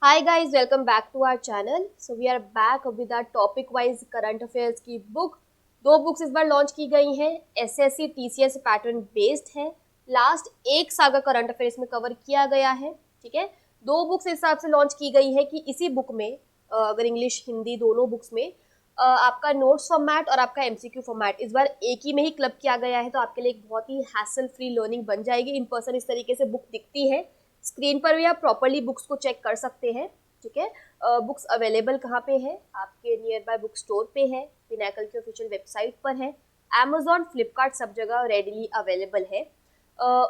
Hi guys, welcome back to our channel. So we are back with our topic wise current affairs की book. दो books इस बार launch की गई हैं। SSC TCS pattern based है। Last एक साल का करंट अफेयर्स में कवर किया गया है। ठीक है, दो बुक्स इस हिसाब से लॉन्च की गई है कि इसी बुक में अगर इंग्लिश हिंदी दोनों बुक्स में आपका नोट्स फॉर्मेट और आपका एमसीक्यू फॉर्मेट इस बार एक ही में ही क्लब किया गया है, तो आपके लिए एक बहुत ही हैसल फ्री लर्निंग बन जाएगी। इन पर्सन इस तरीके से बुक दिखती है, स्क्रीन पर भी आप प्रॉपरली बुक्स को चेक कर सकते हैं। ठीक है, बुक्स अवेलेबल कहाँ पे है? आपके नियर बाय बुक स्टोर पे है, पिनाकल की ऑफिशियल वेबसाइट पर है, Amazon, फ्लिपकार्ट सब जगह रेडीली अवेलेबल है।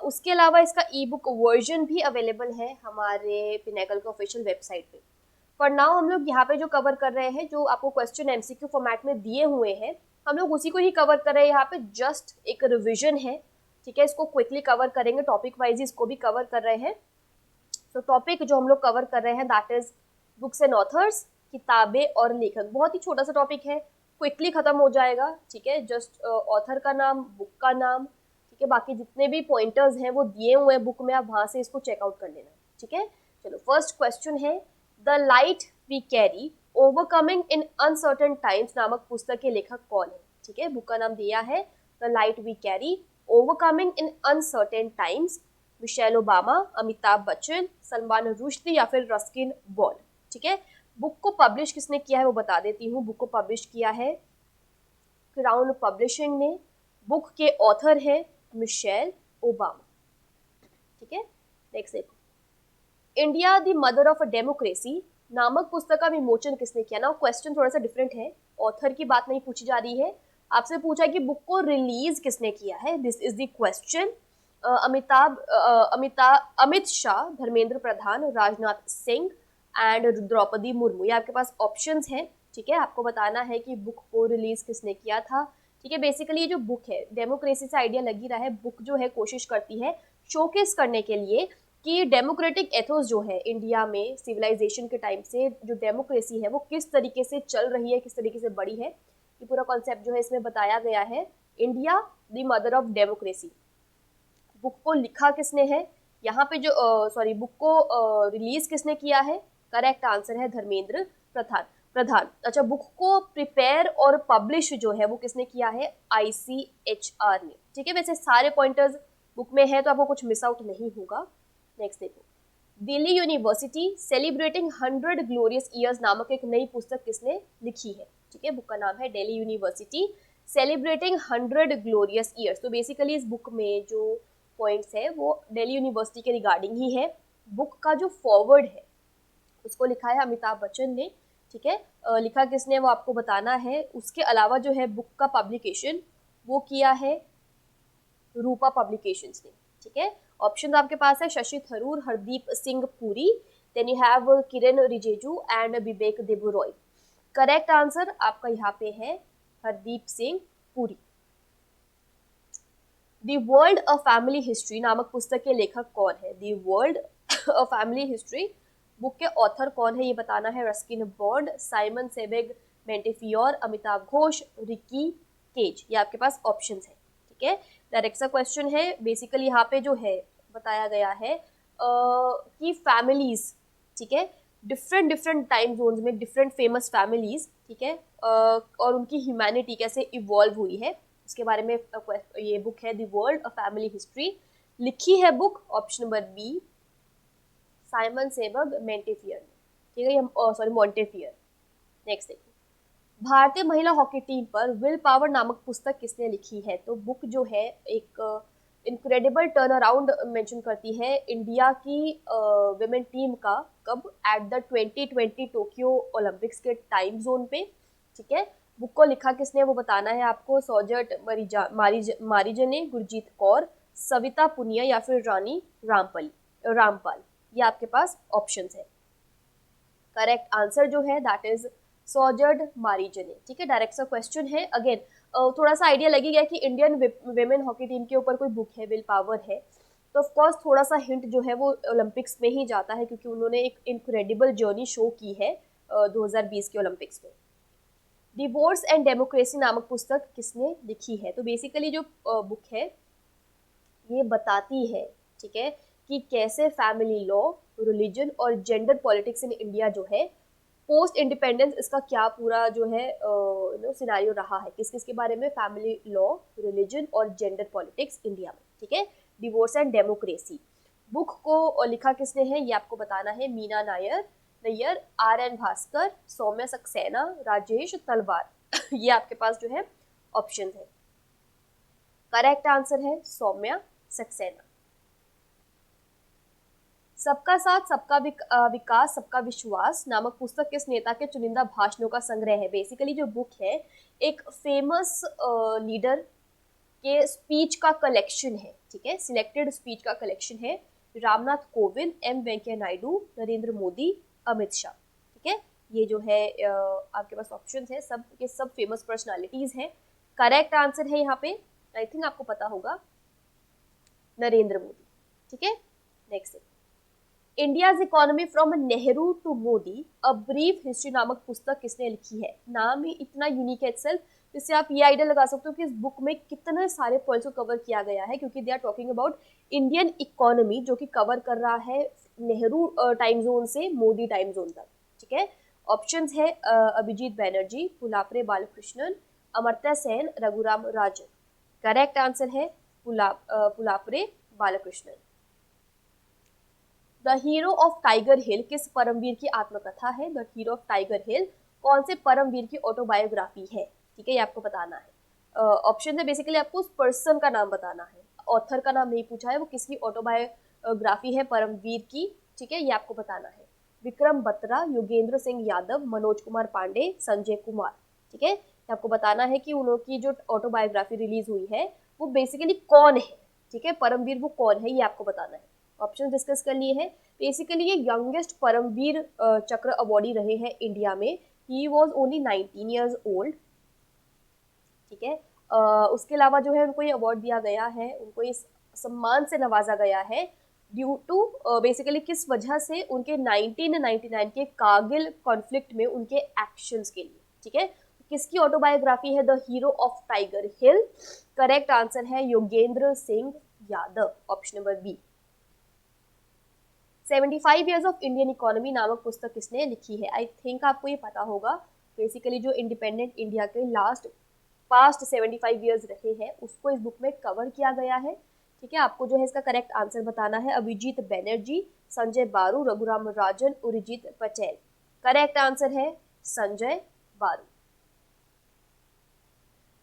उसके अलावा इसका ई बुक वर्जन भी अवेलेबल है हमारे पिनाकल के ऑफिशियल वेबसाइट पे। फॉर नाउ हम लोग यहाँ पे जो कवर कर रहे हैं, जो आपको क्वेश्चन एमसीक्यू फॉर्मेट में दिए हुए हैं, हम लोग उसी को ही कवर कर रहे हैं। यहाँ पे जस्ट एक रिविजन है। ठीक है, इसको क्विकली कवर करेंगे, टॉपिक वाइज इसको भी कवर कर रहे हैं। तो टॉपिक जो हम लोग कवर कर रहे हैं that is books and authors, किताबें और लेखक। बहुत ही छोटा सा टॉपिक है, क्विकली खत्म हो जाएगा। ठीक है, जस्ट ऑथर का नाम, बुक का नाम, ठीक है, बाकी जितने भी पॉइंटर्स हैं वो दिए हुए हैं बुक में, आप वहां से इसको चेकआउट कर लेना। ठीक है, चलो फर्स्ट क्वेश्चन है, the light we carry overcoming in uncertain times नामक पुस्तक के लेखक कौन है? ठीक है, बुक का नाम दिया है the light we carry overcoming in uncertain times. Michelle Obama, Amitabh Bachchan, Salman Rushdie या फिर रस्किन बॉन्ड। ठीक है, बुक को पब्लिश किसने किया है वो बता देती हूँ। बुक को पब्लिश किया है क्राउन पब्लिशिंग ने। बुक के ऑथर है मिशेल ओबामा। ठीक है, नेक्स्ट देखो, India the mother of democracy नामक पुस्तक का विमोचन किसने किया? ना क्वेश्चन थोड़ा सा डिफरेंट है, ऑथर की बात नहीं पूछी जा रही है, आपसे पूछा कि बुक को रिलीज किसने किया है। This is the question. Amit Shah, Dharmendra Pradhan, Rajnath Singh and Droupadi Murmu. ये आपके पास ऑप्शंस हैं। ठीक है, आपको बताना है कि बुक को रिलीज किसने किया था। ठीक है, बेसिकली ये जो बुक है, डेमोक्रेसी से आइडिया लग ही रहा है, बुक जो है कोशिश करती है शोकेस करने के लिए कि डेमोक्रेटिक एथोस जो है इंडिया में सिविलाइजेशन के टाइम से जो डेमोक्रेसी है वो किस तरीके से चल रही है, किस तरीके से बड़ी है। ये पूरा कॉन्सेप्ट जो है इसमें बताया गया है। India the mother of democracy. Book को लिखा किसने है? यहाँ पे जो सॉरी बुक को रिलीज किसने किया है? करेक्ट आंसर है धर्मेंद्र प्रधान। अच्छा, बुक को प्रिपेयर और पब्लिश जो है वो किसने किया है? आईसीएचआर ने। ठीक है, वैसे सारे पॉइंटर्स बुक में है तो आपको कुछ मिस आउट नहीं होगा। नेक्स्ट देखो, Delhi university celebrating 100 glorious years नामक एक नई पुस्तक किसने लिखी है? ठीक है, बुक का नाम है Delhi university celebrating 100 glorious years. तो बेसिकली इस बुक में जो पॉइंट्स है वो दिल्ली यूनिवर्सिटी के रिगार्डिंग ही है। बुक का जो फॉरवर्ड है उसको लिखा है अमिताभ बच्चन ने। ठीक है, लिखा किसने वो आपको बताना है। उसके अलावा जो है बुक का पब्लिकेशन वो किया है रूपा पब्लिकेशंस ने। ठीक है, ऑप्शन आपके पास है Shashi Tharoor, Hardeep Singh Puri, then you have Kiren Rijiju and Vivek Debroy. Correct answer आपका यहाँ पे है Hardeep Singh Puri. The world a family history नामक पुस्तक के लेखक कौन है? The world a family history book के ऑथर कौन है ये बताना है। Ruskin Bond, Simon Sebag Montefiore, Amitabh Ghosh, Ricky Kej. ये आपके पास ऑप्शन है। ठीक है, डायरेक्ट सा क्वेश्चन है। बेसिकली यहाँ पे जो है बताया गया है कि फैमिलीज, ठीक है, डिफरेंट डिफरेंट टाइम जोन्स में डिफरेंट फेमस फैमिलीज, ठीक है, और उनकी ह्यूमैनिटी कैसे इवॉल्व हुई है उसके बारे में ये बुक है the world a family history. लिखी है book option number B Simon Sebag Montefiore ने। ठीक है, सॉरी मॉन्टेफियर। नेक्स्ट देखो, भारतीय महिला हॉकी टीम पर विल पावर नामक पुस्तक किसने लिखी है? तो बुक जो है एक इनक्रेडिबल टर्न अराउंड मेंशन करती है इंडिया की विमेन टीम का, कब? एट द 2020 टोक्यो ओलंपिक्स के टाइम जोन पे। ठीक है, बुक को लिखा किसने वो बताना है आपको। सौजट मारीजन ने, गुरजीत कौर, सविता पुनिया या फिर रानी रामपाल। ये आपके पास ऑप्शन है। करेक्ट आंसर जो है दैट इज सौजर्ड मारीजने। ठीक है, डायरेक्ट सा क्वेश्चन है। अगेन थोड़ा सा आइडिया लगी गया कि इंडियन वेमेन हॉकी टीम के ऊपर कोई बुक है, विल पावर है, तो ऑफ कोर्स थोड़ा सा हिंट जो है वो ओलंपिक्स में ही जाता है क्योंकि उन्होंने एक इनक्रेडिबल जर्नी शो की है 2020 के ओलंपिक्स में। डिवोर्स एंड डेमोक्रेसी नामक पुस्तक किसने लिखी है? तो बेसिकली जो बुक है ये बताती है, ठीक है, कि कैसे फैमिली लॉ रिलीजन और जेंडर पॉलिटिक्स इन इंडिया जो है पोस्ट इंडिपेंडेंस, इसका क्या पूरा जो है सिनारियो रहा है, किस किस के बारे में, फैमिली लॉ, रिलीजन और जेंडर पॉलिटिक्स इंडिया में, ठीक है। डिवोर्स एंड डेमोक्रेसी बुक को लिखा किसने है ये आपको बताना है। मीना नायर नैयर, RN भास्कर, सौम्या सक्सेना, राजेश तलवार ये आपके पास जो है ऑप्शन है। करेक्ट आंसर है सौम्या सक्सेना। सबका साथ सबका विकास सबका विश्वास नामक पुस्तक किस नेता के चुनिंदा भाषणों का संग्रह है। बेसिकली जो बुक है एक फेमस लीडर के स्पीच का कलेक्शन है, ठीक है, सिलेक्टेड स्पीच का कलेक्शन है। रामनाथ कोविंद, M वेंकैया नायडू, नरेंद्र मोदी, अमित शाह, ठीक है। ये जो है आपके पास ऑप्शंस है, सब के सब फेमस पर्सनालिटीज हैं। करेक्ट आंसर है यहाँ पे, आई थिंक आपको पता होगा, नरेंद्र मोदी, ठीक है। Next India's economy from Nehru to Modi a brief history नामक पुस्तक किसने लिखी है। नाम ही इतना यूनिक है इटसेल्फ, जिससे आप ये आइडिया लगा सकते हो कि इस बुक में कितने सारे पॉइंट्स को कवर किया गया है, क्योंकि they are talking about Indian economy जो कि कवर कर रहा है नेहरू टाइम जोन से मोदी टाइम जोन तक, ठीक है। ऑप्शंस है अभिजीत बैनर्जी, पुलापरे बालकृष्णन, अमर्त्य सेन, रघुराम राजन। करेक्ट आंसर है Pulapre Balakrishnan. The hero of Tiger Hill किस परमवीर की आत्मकथा है। The hero of Tiger Hill कौन से परमवीर की ऑटोबायोग्राफी है, ठीक है, ये आपको बताना है। ऑप्शन है बेसिकली आपको उस पर्सन का नाम बताना है, ऑथर का नाम नहीं पूछा है, वो किसकी ऑटोबायोग्राफी है परमवीर की, ठीक है, ये आपको बताना है। विक्रम बत्रा, योगेंद्र सिंह यादव, मनोज कुमार पांडे, संजय कुमार, ठीक है, आपको बताना है कि उनकी जो ऑटोबायोग्राफी रिलीज हुई है वो बेसिकली कौन है, ठीक है, परमवीर वो कौन है ये आपको बताना है। ऑप्शन डिस्कस कर लिए हैं। बेसिकली ये यंगेस्ट परमवीर चक्र अवॉर्डी रहे हैं इंडिया में। He was only 19 years old, ठीक है। उसके अलावा जो है उनको ये अवार्ड दिया गया है, उनको इस सम्मान से नवाजा गया है ड्यू टू बेसिकली किस वजह से, उनके 1999 के कारगिल कॉन्फ्लिक्ट में उनके एक्शंस के लिए, ठीक है। किसकी ऑटोबायोग्राफी है the hero of Tiger Hill. Correct answer है Yogendra Singh Yadav, option number B. 75 years of Indian economy नामक पुस्तक किसने लिखी है। आई थिंक आपको ये पता होगा, बेसिकली जो इंडिपेंडेंट इंडिया के पास्ट 75 ईयर्स रहे हैं उसको इस बुक में कवर किया गया है, ठीक है। आपको जो है इसका करेक्ट आंसर बताना है। अभिजीत बैनर्जी, संजय बारू, रघुराम राजन, उर्जित पटेल। करेक्ट आंसर है Sanjay Baru.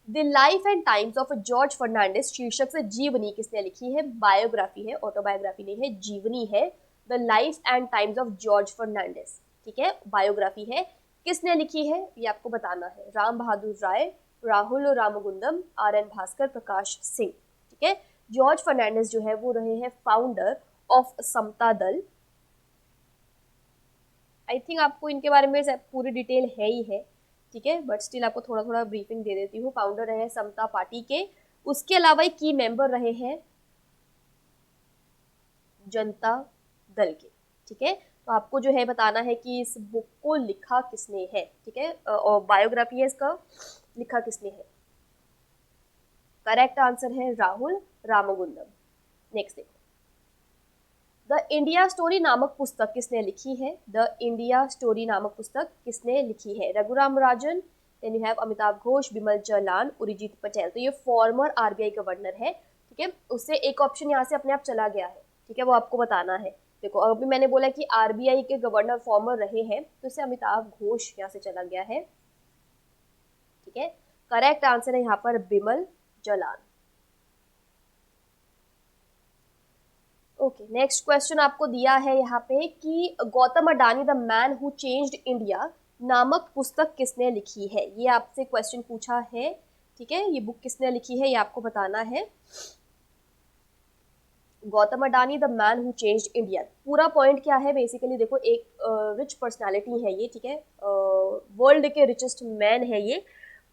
The life and times of George Fernandes शीर्षक से जीवनी किसने लिखी है। बायोग्राफी है, ऑटोबायोग्राफी नहीं है, जीवनी है। The life and times of George Fernandes, ठीक है, बायोग्राफी है। किसने लिखी है ये आपको बताना है। राम बहादुर राय, राहुल रामगुंदम, RN भास्कर, प्रकाश सिंह, ठीक है। जॉर्ज फर्नांडिस जो है वो रहे हैं फाउंडर ऑफ समता दल। आई थिंक आपको इनके बारे में पूरी डिटेल है ही है, ठीक है, बट स्टिल आपको थोड़ा थोड़ा ब्रीफिंग दे देती हूँ। फाउंडर रहे समता पार्टी के, उसके अलावा एक की मेंबर रहे हैं जनता दल के, ठीक है। तो आपको जो है बताना है कि इस बुक को लिखा किसने है, ठीक है, और बायोग्राफी है इसका, लिखा किसने है। करेक्ट आंसर है राहुल रामगुंदम। नेक्स्ट देखो, द इंडिया स्टोरी नामक पुस्तक किसने लिखी है। द इंडिया स्टोरी नामक पुस्तक किसने लिखी है। Raghuram Rajan, then you have Amitabh Ghosh, Bimal Jalan, Urjit Patel. तो ये फॉर्मर RBI गवर्नर है, ठीक है, उससे एक ऑप्शन यहाँ से अपने आप चला गया है, ठीक है, वो आपको बताना है। देखो अभी मैंने बोला कि RBI के गवर्नर फॉर्मर रहे हैं, तो इससे अमिताभ घोष यहाँ से चला गया है, ठीक है। करेक्ट आंसर है यहाँ पर Bimal Jalan. Okay, next question आपको दिया है यहाँ पे कि Gautam Adani the man who changed India नामक पुस्तक किसने लिखी है। ये आपसे क्वेश्चन पूछा है, ठीक है, ये बुक किसने लिखी है ये आपको बताना है। Gautam Adani the man who changed India, पूरा पॉइंट क्या है बेसिकली देखो, एक रिच पर्सनालिटी है ये, ठीक है, वर्ल्ड के रिचेस्ट मैन है ये,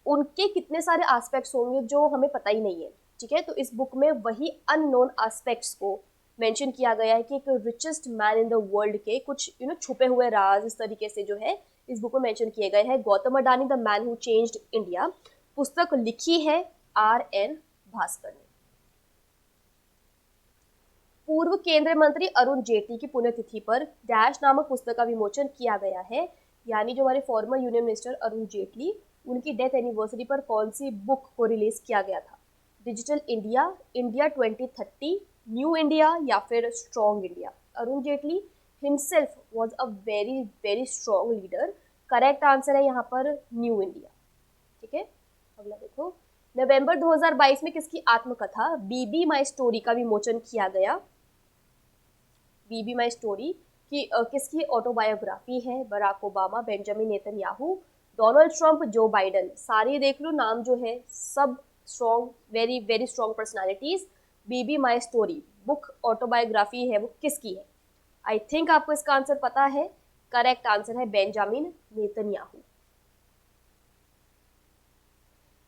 उनके कितने सारे एस्पेक्ट्स होंगे जो हमें पता ही नहीं है, ठीक है। तो इस बुक में वही अननोन एस्पेक्ट्स को मेंशन किया गया है कि एक richest man in the world के कुछ छुपे हुए राज इस तरीके से जो है इस बुक में मेंशन किए गए हैं। Gautam Adani the man who changed India पुस्तक लिखी है RN भास्कर ने। पूर्व केंद्रीय मंत्री अरुण जेटली की पुण्यतिथि पर डैश नामक पुस्तक का विमोचन किया गया है। यानी जो हमारे former union minister Arun Jaitley, उनकी डेथ एनिवर्सरी पर कौन सी बुक को रिलीज किया गया था? Digital India, India 2030, new India या फिर strong India? Arun Jaitley himself was a very very strong leader. Correct answer है यहाँ पर न्यू इंडिया। ठीक है, अगला देखो। नवंबर 2022 में किसकी आत्मकथा बीबी माई स्टोरी का विमोचन किया गया? बीबी माई स्टोरी की किसकी ऑटोबायोग्राफी है? Barack Obama, Benjamin Netanyahu, Donald Trump, Joe Biden? सारी देख लो, नाम जो है सब strong, very very strong personalities. Bibi my story book autobiography है, वो किसकी है? आई थिंक आपको इसका आंसर पता है। करेक्ट आंसर है बेंजामिन नेतन्याहू।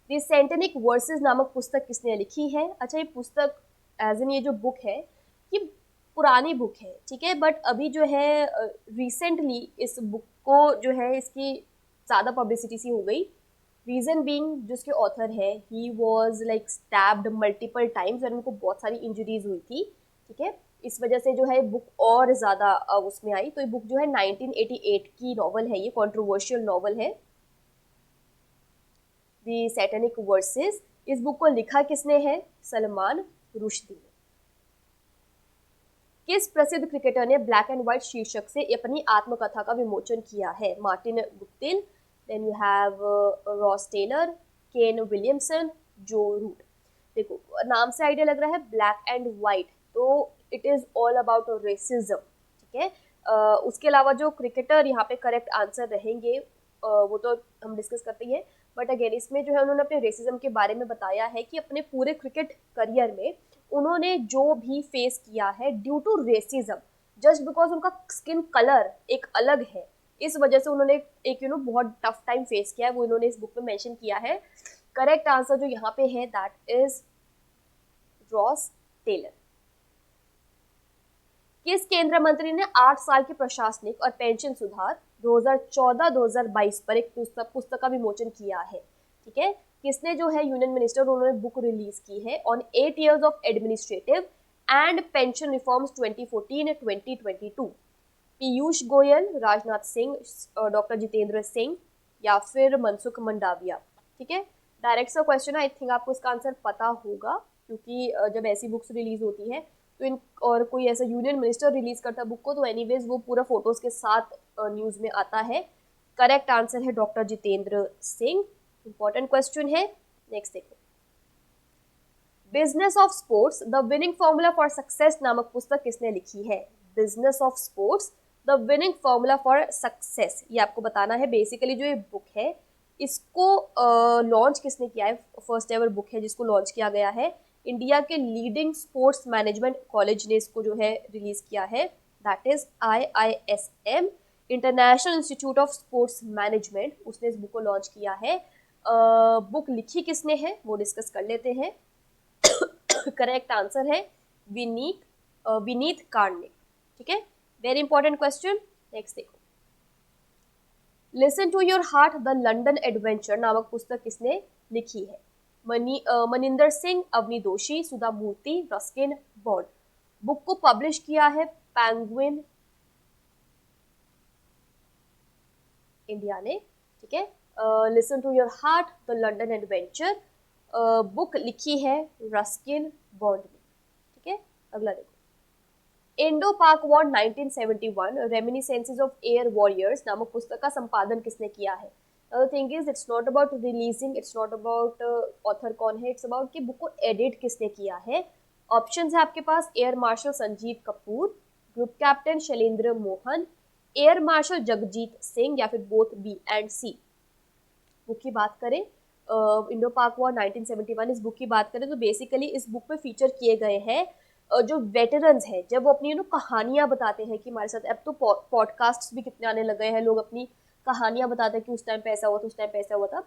दी सेंटेनिक वर्सेस नामक पुस्तक किसने लिखी है? अच्छा, ये पुस्तक एज इन ये जो बुक है ये पुरानी बुक है, ठीक है, बट अभी जो है रिसेंटली इस बुक को जो है इसकी ज़्यादा पब्लिसिटी सी हो गई। रीजन बीइंग, जिसके ऑथर है he was like stabbed multiple times और उनको बहुत सारी इंजरीज हुई थी। ठीक है, इस वजह से जो है बुक और ज़्यादा उसमें आई। तो ये बुक जो है 1988 की नॉवल है, ये कॉन्ट्रोवर्शियल नॉवल है दी सैटेनिक वर्सेस। इस बुक को लिखा किसने है? सलमान रुश्दी ने। किस प्रसिद्ध क्रिकेटर ने ब्लैक एंड व्हाइट शीर्षक से अपनी आत्मकथा का विमोचन किया है? Martin Guptill, then you have Ross Taylor, Kane Williamson, Joe Root. देखो, नाम से आइडिया लग रहा है ब्लैक एंड व्हाइट, तो it is all about racism. ठीक है, उसके अलावा जो क्रिकेटर यहाँ पे करेक्ट आंसर रहेंगे वो तो हम डिस्कस करते ही हैं, बट अगेन इसमें जो है उन्होंने अपने रेसिज्म के बारे में बताया है कि अपने पूरे क्रिकेट करियर में उन्होंने जो भी फेस किया है due to racism, just because उनका स्किन कलर एक अलग है, इस वजह से उन्होंने एक बहुत टफ टाइम फेस किया है, वो इन्होंने इस बुक में मेंशन किया है। करेक्ट आंसर जो यहाँ पे है दैट इज रॉस टेलर। किस केंद्रीय मंत्री ने 8 साल के प्रशासनिक और पेंशन सुधार 2014-2022 पर एक पुस्तक का विमोचन किया है? ठीक है, किसने जो है यूनियन मिनिस्टर, उन्होंने बुक रिलीज की है on 8 years of administrative and pension reforms 2014-2022? Piyush Goyal, Rajnath Singh, doctor Jitendra Singh या फिर मनसुख मंडाविया? ठीक है, डायरेक्ट सा क्वेश्चन है, आई थिंक आपको इसका आंसर पता होगा क्योंकि जब ऐसी बुक्स रिलीज होती है तो इन और कोई ऐसा यूनियन मिनिस्टर रिलीज करता बुक को तो एनीवेज वो पूरा फोटोज के साथ न्यूज में आता है। करेक्ट आंसर है doctor Jitendra Singh. Important question है, नेक्स्ट देखो। Business of sports the winning formula for success नामक पुस्तक किसने लिखी है? Business of sports the winning formula for success, ये आपको बताना है। बेसिकली जो ये बुक है इसको लॉन्च किसने किया है? फर्स्ट एवर बुक है जिसको लॉन्च किया गया है, इंडिया के लीडिंग स्पोर्ट्स मैनेजमेंट कॉलेज ने इसको जो है रिलीज किया है, that is IISM, international institute of sports management, उसने इस बुक को लॉन्च किया है। बुक लिखी किसने है वो डिस्कस कर लेते हैं। करेक्ट आंसर है विनीत कार्निक। ठीक है, वेरी इंपॉर्टेंट क्वेश्चन, नेक्स्ट देखो। Listen to your heart the London adventure नामक पुस्तक किसने लिखी है? Maninder Singh, Avni Doshi, Sudha Murthy, Ruskin Bond? Book को पब्लिश किया है पेंगुइन इंडिया ने। ठीक है, listen to your heart the London adventure book लिखी है रस्किन बॉन्ड ने। ठीक है, अगला देखो। इंडो पाक war 1971 reminiscences of air warriors नामक पुस्तक का संपादन किसने किया है? The thing is, it's not about releasing, it's not about author कौन है, it's about कि बुक को एडिट किसने किया है। ऑप्शंस है आपके पास, air marshal Sanjeev Kapoor, group captain Shailendra Mohan, air marshal Jagjit Singh या फिर both B and C. Book की बात करें इंडो पाक वॉर 1971, इस बुक की बात करें तो बेसिकली इस बुक में फीचर किए गए हैं जो वेटरन्स हैं, जब वो अपनी कहानियां बताते हैं कि हमारे साथ, अब तो पॉडकास्ट भी कितने आने लगे हैं, लोग अपनी कहानियां बताते हैं कि उस टाइम पे ऐसा हुआ था, उस टाइम पे ऐसा हुआ था।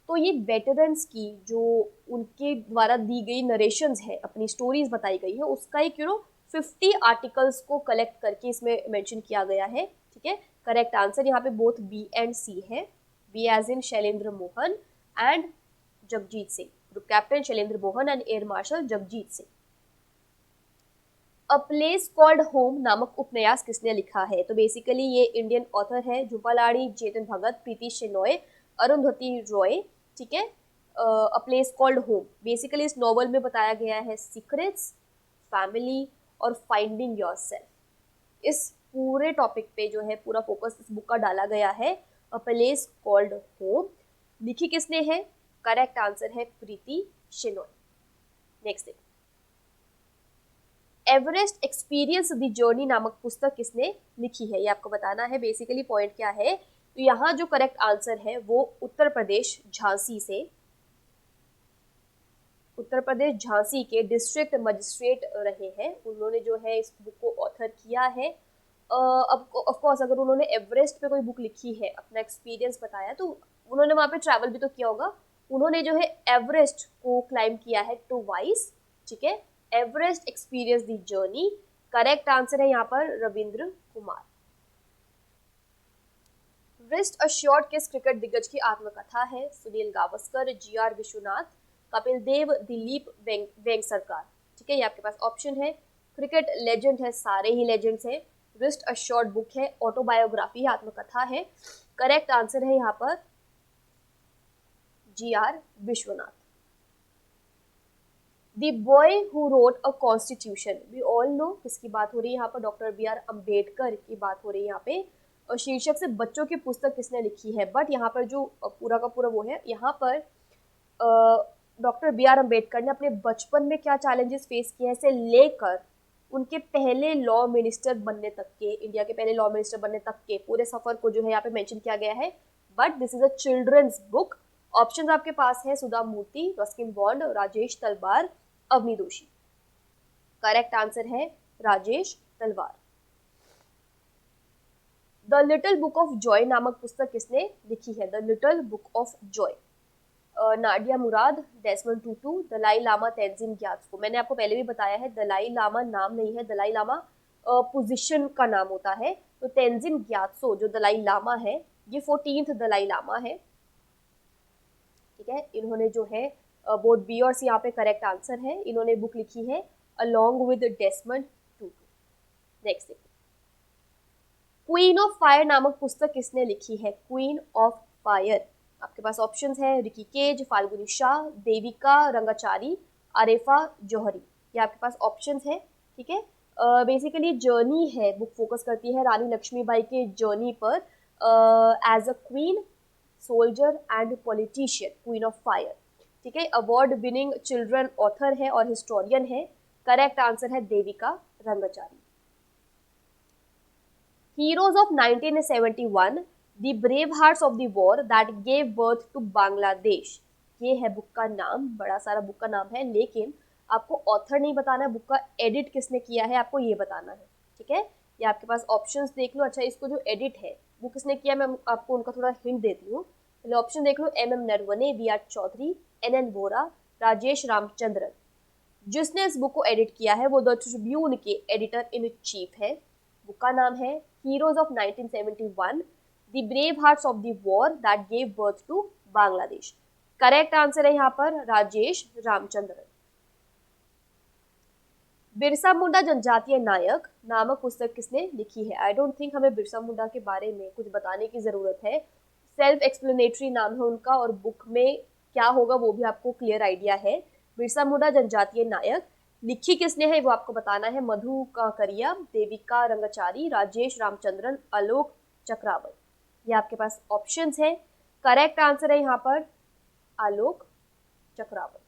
तो ये वेटरन्स की जो उनके द्वारा दी गई नरेशंस है, अपनी स्टोरीज बताई गई है, उसका एक 50 आर्टिकल्स को कलेक्ट करके इसमें मेंशन किया गया है। ठीक है, करेक्ट आंसर यहाँ पे बोथ बी एंड सी है। B as in Shailendra Mohan and Jagjit Singh, group captain Shailendra Mohan and air marshal Jagjit Singh. A place called home नामक उपन्यास किसने लिखा है? तो बेसिकली ये इंडियन ऑथर है झुंपालाड़ी, चेतन भगत, प्रीति शेनॉय, अरुंधति रॉय, ठीक है। अ प्लेस कॉल्ड होम, बेसिकली इस नॉवल में बताया गया है सीक्रेट्स, फैमिली और फाइंडिंग योरसेल्फ। इस पूरे टॉपिक पे जो है पूरा फोकस इस बुक का डाला गया है। अ प्लेस कॉल्ड होम लिखी किसने है? करेक्ट आंसर है प्रीति शेनॉय। नेक्स्ट देखो, एवरेस्ट एक्सपीरियंस द जर्नी नामक पुस्तक किसने लिखी है? ये आपको बताना है। बेसिकली पॉइंट क्या है, तो यहाँ जो करेक्ट आंसर है वो उत्तर प्रदेश झांसी से, उत्तर प्रदेश झांसी के डिस्ट्रिक्ट मजिस्ट्रेट रहे हैं, उन्होंने जो है इस बुक को ऑथर किया है। अब ऑफ कोर्स अगर उन्होंने एवरेस्ट पे कोई बुक लिखी है, अपना एक्सपीरियंस बताया, तो उन्होंने वहाँ पे ट्रैवल भी तो किया होगा। उन्होंने जो है एवरेस्ट को क्लाइम किया है ट्वाइस, ठीक है। Everest experience the journey, correct answer है यहाँ पर रविंद्र कुमार। रेस्ट अश्योर्ड किस क्रिकेट दिग्गज की आत्मकथा है? सुनील गावस्कर, जीआर विश्वनाथ, कपिल देव, दिलीप वेंगसरकार, ठीक है। ये आपके पास ऑप्शन है। क्रिकेट लेजेंड है, सारे ही लेजेंड्स हैं। रेस्ट अश्योर्ड बुक है, ऑटोबायोग्राफी, आत्मकथा है। करेक्ट आंसर है यहाँ पर GR Vishwanath. The boy who wrote a constitution, we all know किसकी बात हो रही है यहाँ पर? डॉक्टर बी आर अम्बेडकर की बात हो रही है यहाँ पे। और शीर्षक से बच्चों की पुस्तक किसने लिखी है? बट यहाँ पर जो पूरा का पूरा वो है, यहाँ पर डॉक्टर बी आर अम्बेडकर ने अपने बचपन में क्या चैलेंजेस फेस किए हैं से लेकर उनके पहले लॉ मिनिस्टर बनने तक के, इंडिया के पहले लॉ मिनिस्टर बनने तक के पूरे सफर को जो है यहाँ पे मेंशन किया गया है। But this is a children's book. Option आपके पास है Sudha Murthy, Ruskin Bond, Rajesh Talwar, Avani Joshi. Correct answer है Rajesh Talwar. The little book of joy नामक पुस्तक किसने लिखी है? The little book of joy, Nadia Murad, Desmond Tutu, Dalai Lama, Tenzin Gyatso. मैंने आपको पहले भी बताया है दलाई लामा नाम नहीं है, दलाई लामा पोजीशन का नाम होता है। तो तेंजिन ग्यात्सो जो दलाई लामा है, ये 14th दलाई लामा है, ठीक है। इन्होंने जो है बोथ बी और सी यहाँ पे करेक्ट आंसर है। इन्होंने बुक लिखी है along with Desmond Tutu. Next देखो, क्वीन ऑफ फायर नामक पुस्तक किसने लिखी है? क्वीन ऑफ फायर, आपके पास ऑप्शंस है रिकी केज, फाल्गुनी शाह, देविका रंगाचारी, आरेफा जौहरी। ये आपके पास ऑप्शंस है, ठीक है। बेसिकली जर्नी है, बुक फोकस करती है रानी लक्ष्मीबाई के जर्नी पर as a queen, soldier and politician, queen of fire, ठीक है। अवार्ड विनिंग चिल्ड्रन ऑथर है और हिस्टोरियन है। करेक्ट आंसर है Devika Rangachari. Heroes of 1971, The Brave Hearts of the War That Gave Birth to Bangladesh, ये है बुक का नाम। बड़ा सारा बुक का नाम है, लेकिन आपको ऑथर नहीं बताना है, बुक का एडिट किसने किया है आपको ये बताना है, ठीक है। ये आपके पास ऑप्शंस देख लो। अच्छा, इसको जो एडिट है वो किसने किया, मैं आपको उनका थोड़ा हिंट देती हूँ। पहले ऑप्शन देख लो, MM Naravane, BR Chaudhary, NN Vora, Rajesh Ramachandran. जिसने इस बुक को एडिट किया है वो द ट्रिब्यून के एडिटर इन चीफ है। बुक का नाम है Heroes of 1971, The Brave Hearts of the War That Gave Birth to Bangladesh। Correct answer है यहाँ पर राजेश रामचंद्रन। बिरसा मुंडा जनजातीय नायक नामक पुस्तक किसने लिखी है? आई डोंट थिंक हमें बिरसा मुंडा के बारे में कुछ बताने की जरूरत है, सेल्फ एक्सप्लेनेटरी नाम है उनका और बुक में क्या होगा वो भी आपको क्लियर आइडिया है। बिरसा मुंडा जनजातीय नायक लिखी किसने है वो आपको बताना है। मधु काकरिया, देविका रंगाचारी, राजेश रामचंद्रन, आलोक चक्रावत। ये आपके पास ऑप्शंस है। करेक्ट आंसर है यहाँ पर आलोक चक्रावत।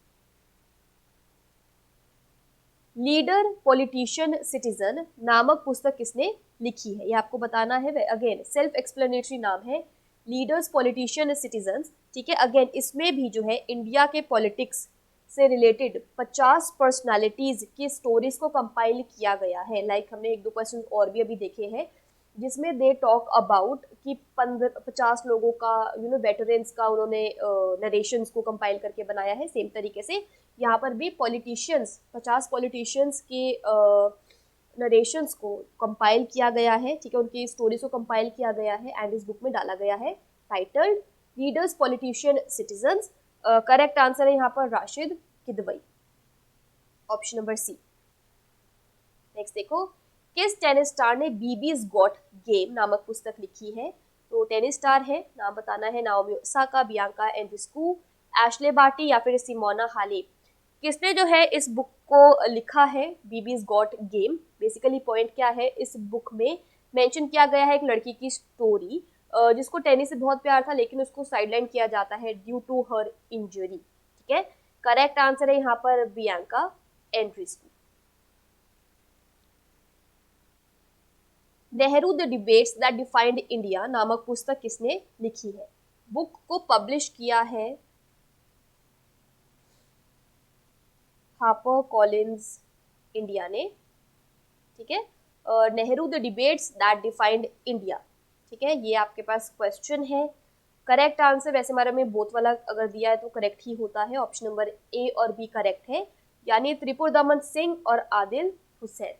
लीडर पॉलिटिशियन सिटीजन नामक पुस्तक किसने लिखी है? ये आपको बताना है। अगेन सेल्फ एक्सप्लेनेटरी नाम है, लीडर्स पॉलिटिशियन सिटीजन्स, ठीक है। अगेन इसमें भी जो है इंडिया के पॉलिटिक्स से रिलेटेड 50 पर्सनालिटीज की स्टोरीज को कंपाइल किया गया है। लाइक हमने 1-2 क्वेश्चन और भी अभी देखे हैं जिसमें दे टॉक अबाउट कि 50 लोगों का वेटरन्स का उन्होंने नरेशंस को कंपाइल करके बनाया है। सेम तरीके से यहाँ पर भी पॉलिटिशियंस, 50 पॉलिटिशियंस के नरेशंस को कंपाइल किया गया है, ठीक है। उनकी स्टोरीज को कंपाइल किया गया है एंड इस बुक में डाला गया है, titled leaders politician citizens. Correct answer है यहाँ पर Rashid Kidwai, option number C. Next देखो, किस टेनिस स्टार ने बीबीज गॉट गेम नामक पुस्तक लिखी है? तो टेनिस स्टार है, नाम बताना है, Naomi Osaka, Bianca Andreescu, Ashleigh Barty या फिर सिमोना हालेप। किसने जो है इस बुक को लिखा है, बीबीज गॉट गेम? बेसिकली पॉइंट क्या है, इस बुक में मेंशन किया गया है एक लड़की की स्टोरी जिसको टेनिस से बहुत प्यार था लेकिन उसको साइडलाइन किया जाता है ड्यू टू हर इंजरी। ठीक है, करेक्ट आंसर है यहाँ पर Bianca Andreescu. Nehru the debates that defined India नामक पुस्तक किसने लिखी है? बुक को पब्लिश किया है हापर कॉलिंस इंडिया ने। ठीक है, Nehru the debates that defined India. ठीक है, ये आपके पास क्वेश्चन है। करेक्ट आंसर वैसे हमारे में बोथ वाला अगर दिया है तो करेक्ट ही होता है, ऑप्शन नंबर ए और बी करेक्ट है, यानी त्रिपुरदमन सिंह और आदिल हुसैन।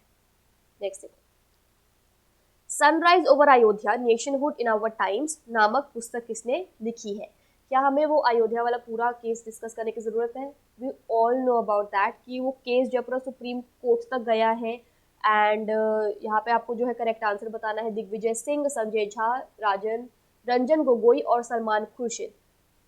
नेक्स्ट देखो, sunrise over Ayodhya nationhood in our times नामक पुस्तक किसने लिखी है? क्या हमें वो अयोध्या वाला पूरा केस डिस्कस करने की जरूरत है? We all know about that कि वो केस जब पूरा सुप्रीम कोर्ट तक गया है एंड यहाँ पे आपको जो है करेक्ट आंसर बताना है दिग्विजय सिंह, संजय झा, रंजन गोगोई और सलमान खुर्शीद।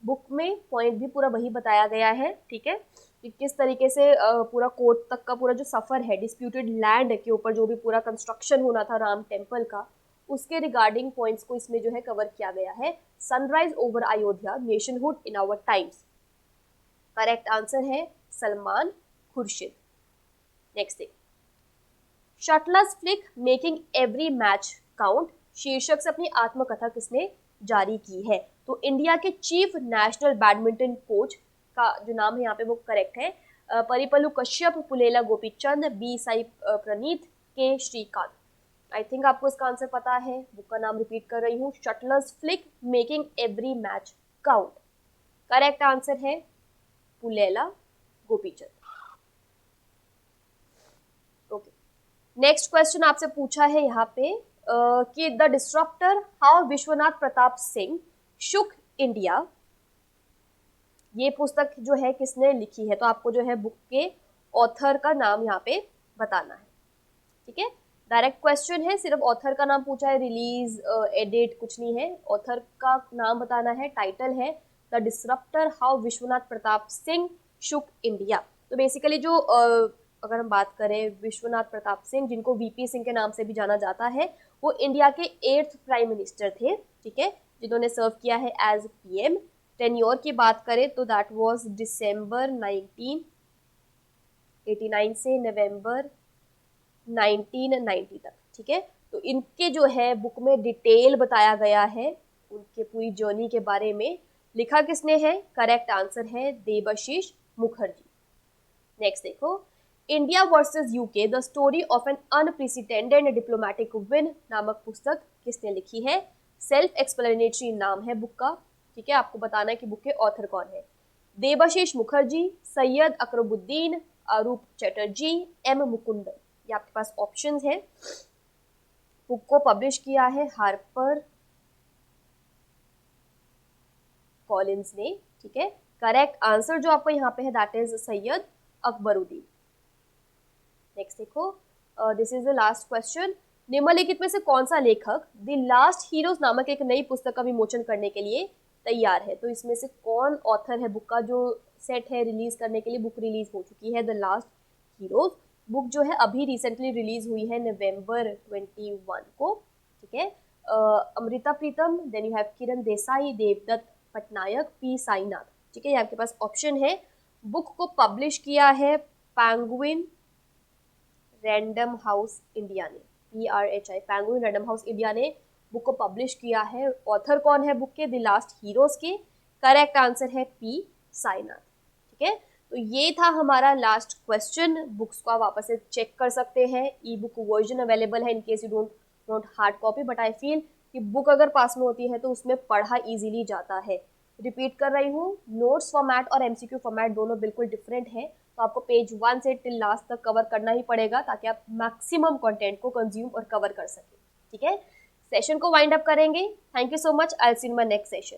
बुक में पॉइंट भी पूरा वही बताया गया है। ठीक है, कि किस तरीके से पूरा कोर्ट तक का पूरा जो सफर है, डिस्प्यूटेड लैंड के ऊपर जो भी पूरा कंस्ट्रक्शन होना था राम टेम्पल का, उसके रिगार्डिंग पॉइंट्स को इसमें जो है कवर किया गया है। Sunrise over Ayodhya nationhood in our times, correct answer है Salman Khurshid. Next thing, shuttler's flick making every match count शीर्षक से अपनी आत्मकथा किसने जारी की है? तो इंडिया के चीफ नेशनल बैडमिंटन कोच का जो नाम है यहाँ पे वो करेक्ट है परिपल्लू कश्यप, पुलेला गोपीचंद, बी साई प्रणीत, के श्रीकांत। आई थिंक आपको इसका आंसर पता है, बुक का नाम रिपीट कर रही हूँ, shuttler's flick making every match count. Correct answer है Pullela Gopichand. Okay, next question आपसे पूछा है यहाँ पे कि the disruptor how Vishwanath Pratap Singh shook India, ये पुस्तक जो है किसने लिखी है? तो आपको जो है बुक के ऑथर का नाम यहाँ पे बताना है। ठीक है, डायरेक्ट क्वेश्चन है, सिर्फ ऑथर का नाम पूछा है, रिलीज एडिट कुछ नहीं है, ऑथर का नाम बताना है। टाइटल है the disruptor how Vishwanath Pratap Singh shook India. तो बेसिकली जो अगर हम बात करें विश्वनाथ प्रताप सिंह, जिनको वीपी सिंह के नाम से भी जाना जाता है, वो इंडिया के 8th प्राइम मिनिस्टर थे। ठीक है, जिन्होंने सर्व किया है एज पीएम। टेन्योर की बात करें तो दैट वाज दिसंबर 1989 से नवंबर 1990 तक। ठीक है, तो इनके जो है बुक में डिटेल बताया गया है, उनके पूरी जर्नी के बारे में। लिखा किसने है? करेक्ट आंसर है देबाशीष मुखर्जी। नेक्स्ट देखो, India versus UK the story of an unprecedented diplomatic win नामक पुस्तक किसने लिखी है? सेल्फ एक्सप्लेनेटरी नाम है बुक का। ठीक है, आपको बताना है कि बुक के ऑथर कौन है। देबाशीष मुखर्जी, सैयद अकरबुद्दीन, अरूप चटर्जी, एम मुकुंदन, ये आपके पास ऑप्शंस हैं। बुक को पब्लिश किया है हार्पर कॉलिंस ने। ठीक है, करेक्ट आंसर जो आपको यहाँ पे है that is Syed Akbaruddin. Next देखो, this is the last question, निम्नलिखित में से कौन सा लेखक द लास्ट हीरोज नामक एक नई पुस्तक का विमोचन करने के लिए तैयार है? तो इसमें से कौन ऑथर है? बुक का जो सेट है रिलीज करने के लिए, बुक रिलीज हो चुकी है द लास्ट हीरोज। बुक जो है अभी रिसेंटली रिलीज हुई है नवंबर 21 को। ठीक है, Amrita Pritam, then you have Kiran Desai, Devdutt Pattanaik, P Sainath. ठीक है, ये आपके पास ऑप्शन है। बुक को पब्लिश किया है पेंगुइन रैंडम हाउस इंडिया ने, PRHI, Penguin Random House India ने बुक को पब्लिश किया है। ऑथर कौन है बुक के? द लास्ट हीरोज के। करेक्ट आंसर है पी साईनाथ। ठीक है, तो ये था हमारा लास्ट क्वेश्चन। बुक्स को आप वापस से चेक कर सकते हैं, ई बुक वर्जन अवेलेबल है in case you don't want hard copy, but I feel कि बुक अगर पास में होती है तो उसमें पढ़ा इजीली जाता है। रिपीट कर रही हूँ, नोट्स फॉर्मेट और MCQ फॉर्मेट दोनों बिल्कुल डिफरेंट है, तो आपको पेज 1 से टिल लास्ट तक कवर करना ही पड़ेगा ताकि आप मैक्सिमम कंटेंट को कंज्यूम और कवर कर सकें। ठीक है, सेशन को वाइंड अप करेंगे। Thank you so much, I will see you in my next session.